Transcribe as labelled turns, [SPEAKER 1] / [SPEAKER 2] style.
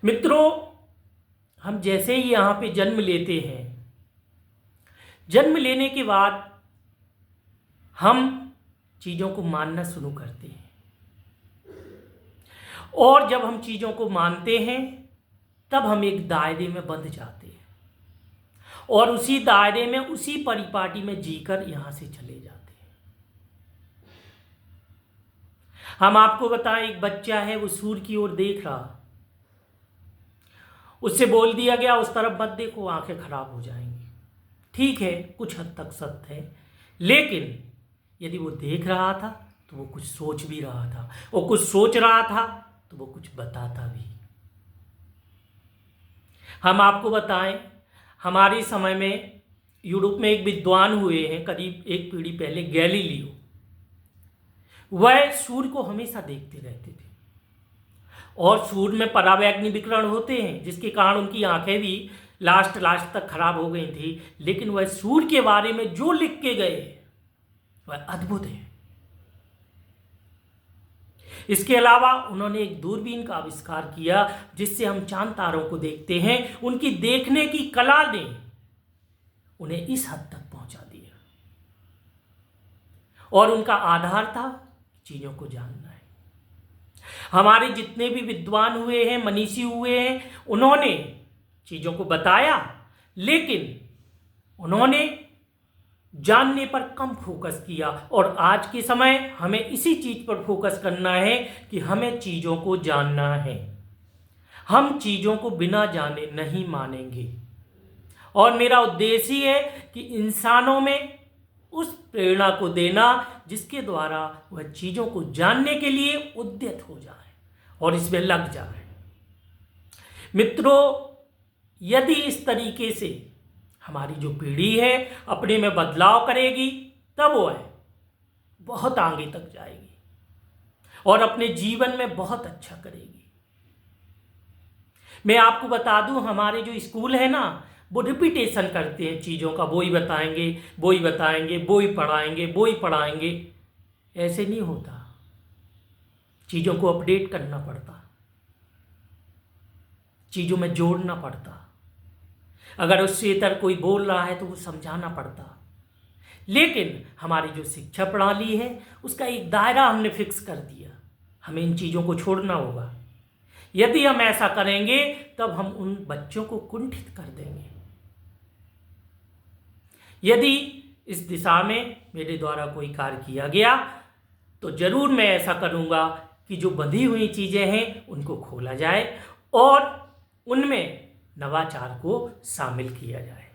[SPEAKER 1] मित्रों, हम जैसे ही यहाँ पे जन्म लेते हैं, जन्म लेने के बाद हम चीज़ों को मानना शुरू करते हैं और जब हम चीज़ों को मानते हैं तब हम एक दायरे में बंध जाते हैं और उसी दायरे में, उसी परिपाटी में जीकर यहाँ से चले जाते हैं। हम आपको बताएं, एक बच्चा है, वो सूर्य की ओर देख रहा, उससे बोल दिया गया उस तरफ मत देखो, आंखें खराब हो जाएंगी। ठीक है, कुछ हद तक सत्य है, लेकिन यदि वो देख रहा था तो वो कुछ सोच भी रहा था, वो कुछ सोच रहा था तो वो कुछ बताता भी। हम आपको बताएं, हमारे समय में यूरोप में एक विद्वान हुए हैं, करीब एक पीढ़ी पहले, गैलीलियो। वह सूर्य को हमेशा देखते रहते थे और सूर्य में परावैग्नि विकिरण होते हैं, जिसके कारण उनकी आंखें भी लास्ट तक खराब हो गई थी, लेकिन वह सूर्य के बारे में जो लिख के गए वह अद्भुत है। इसके अलावा उन्होंने एक दूरबीन का आविष्कार किया जिससे हम चांद तारों को देखते हैं। उनकी देखने की कला ने उन्हें इस हद तक पहुंचा दिया और उनका आधार था चीजों को जानना है। हमारे जितने भी विद्वान हुए हैं, मनीषी हुए हैं, उन्होंने चीजों को बताया, लेकिन उन्होंने जानने पर कम फोकस किया और आज के समय हमें इसी चीज पर फोकस करना है कि हमें चीजों को जानना है। हम चीजों को बिना जाने नहीं मानेंगे और मेरा उद्देश्य ही है कि इंसानों में उस प्रेरणा को देना जिसके द्वारा वह चीजों को जानने के लिए उद्यत हो जाए और इसमें लग जाए। मित्रों, यदि इस तरीके से हमारी जो पीढ़ी है अपने में बदलाव करेगी, तब वह बहुत आगे तक जाएगी और अपने जीवन में बहुत अच्छा करेगी। मैं आपको बता दूं, हमारे जो स्कूल है ना, वो रिपीटेशन करते हैं चीज़ों का, वो ही बताएंगे, वो ही बताएंगे, वो ही पढ़ाएंगे, वो ही पढ़ाएंगे। ऐसे नहीं होता, चीज़ों को अपडेट करना पड़ता, चीज़ों में जोड़ना पड़ता। अगर उससे इतर कोई बोल रहा है तो वो समझाना पड़ता। लेकिन हमारी जो शिक्षा प्रणाली है उसका एक दायरा हमने फिक्स कर दिया, हमें इन चीज़ों को छोड़ना होगा। यदि हम ऐसा करेंगे तब हम उन बच्चों को कुंठित कर देंगे। यदि इस दिशा में मेरे द्वारा कोई कार्य किया गया तो जरूर मैं ऐसा करूँगा कि जो बंधी हुई चीज़ें हैं उनको खोला जाए और उनमें नवाचार को शामिल किया जाए।